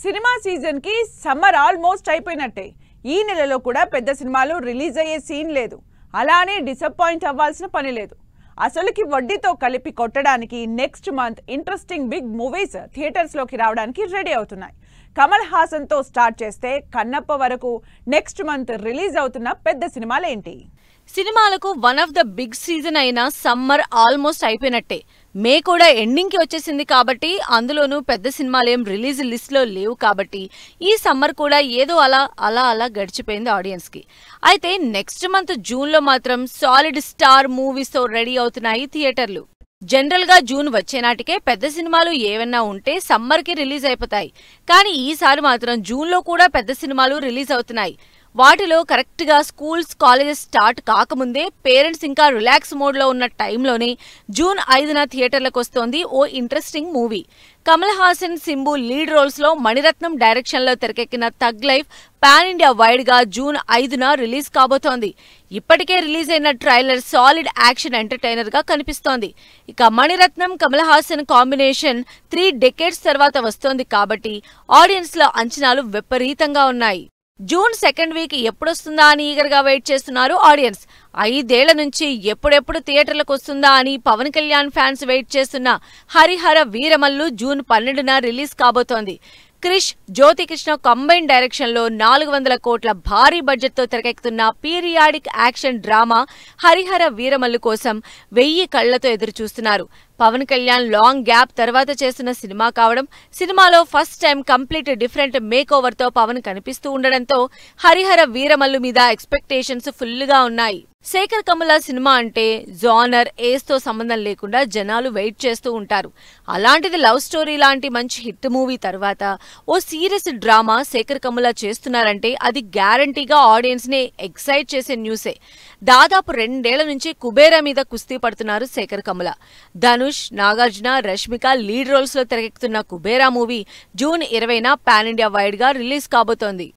Cinema season కి summer almost అయిపోయినట్టే. ఈ నెలలో కూడా పెద్ద సినిమాలు రిలీజ్ అయ్యే సీన్ లేదు. అలానే డిసప్పాయింట్ అవ్వాల్సిన పని లేదు. అసలుకి వడ్డీతో కలిపి కొట్టడానికి next month interesting big movies theatres లోకి రావడానికి రెడీ అవుతున్నాయి. కమల్ హాసన్ తో స్టార్ట్ చేస్తే కన్నప్ప వరకు నెక్స్ట్ మంత్ రిలీజ్ అవుతున్న పెద్ద సినిమాలేంటి? సినిమాలకు one of the big season అయిన సమ్మర్ ఆల్మోస్ట్ అయిపోయినట్టే. మే కూడా ఎండింగ్ కి వచ్చేసింది కాబట్టి అందులోనూ పెద్ద సినిమాలేం రిలీజ్ లిస్ట్ లో లేవు కాబట్టి ఈ సమ్మర్ కూడా ఏదో అలా గడిచిపోయింది ఆడియన్స్ కి. అయితే నెక్స్ట్ మంత్ జూన్ లో మాత్రం సాలిడ్ స్టార్ మూవీస్ తో రెడీ అవుతున్నాయి థియేటర్లు. జనరల్ గా జూన్ వచ్చేనాటికే పెద్ద సినిమాలు ఏవన్నా ఉంటే సమ్మర్ కి రిలీజ్ అయిపోతాయి. కానీ ఈసారి మాత్రం జూన్ లో కూడా పెద్ద సినిమాలు రిలీజ్ అవుతున్నాయి. వాటిలో కరెక్ట్ గా స్కూల్స్ కాలేజెస్ స్టార్ట్ కాకముందే పేరెంట్స్ ఇంకా రిలాక్స్ మోడ్ లో ఉన్న టైంలోనే జూన్ 5న థియేటర్లకు వస్తోంది ఓ interesting movie. Kamal Haasan, Simbu lead roles లో మణిరత్నం డైరెక్షన్ లో తెరకెక్కిన thug life pan India wide గా జూన్ 5న రిలీజ్ కాబోతోంది. ఇప్పటికే రిలీజ్ అయిన ట్రైలర్ సాలిడ్ యాక్షన్ ఎంటర్టైనర్ గా కనిపిస్తోంది. ఇక మణిరత్నం కమల్ హాసన్ కాంబినేషన్ 3 డెకేడ్స్ తర్వాత వస్తోంది కాబట్టి ఆడియన్స్ లో అంచనాలు విపరీతంగా ఉన్నాయి. జూన్ 2nd వీక్ ఎప్పుడొస్తుందా అని ఈగర్గా వెయిట్ చేస్తున్నారు ఆడియన్స్. 5 ఏళ్ల నుంచి ఎప్పుడెప్పుడు థియేటర్లకు వస్తుందా అని పవన్ కళ్యాణ్ ఫ్యాన్స్ వెయిట్ చేస్తున్న హరిహర వీరమల్లు జూన్ 12న రిలీజ్ కాబోతోంది. క్రిష్, జ్యోతికృష్ణ కంబైన్ డైరెక్షన్ లో 400 కోట్ల భారీ బడ్జెట్ తో తెరకెక్కుతున్న periodic action drama Harihara Veeramallu కోసం 1000 కళ్లతో ఎదురు చూస్తున్నారు. పవన్ కళ్యాణ్ లాంగ్ గ్యాప్ తర్వాత చేస్తున్న సినిమా కావడం, సినిమాలో first time complete different make over తో పవన్ కనిపిస్తూ ఉండడంతో హరిహర వీరమల్లు మీద ఎక్స్పెక్టేషన్స్ ఫుల్ గా ఉన్నాయి. శేఖర్ కమల సినిమా అంటే జానర్, ఏజ్ తో సంబంధం లేకుండా జనాలు వెయిట్ చేస్తూ ఉంటారు. అలాంటిది లవ్ స్టోరీ లాంటి మంచి హిట్ మూవీ తర్వాత ఓ సీరియస్ డ్రామా శేఖర్ కమల చేస్తున్నారంటే అది గ్యారంటీగా ఆడియన్స్ ని ఎక్సైట్ చేసే న్యూసే. దాదాపు 2 ఏళ్ల నుంచి కుబేరా మీద కుస్తీ పడుతున్నారు శేఖర్ కమల. ధనుష్, నాగార్జున, రష్మిక లీడ్ రోల్స్ లో తెరకెక్కుతున్న కుబేరా మూవీ జూన్ 20న పాన్ ఇండియా వైడ్ గా రిలీజ్ కాబోతోంది.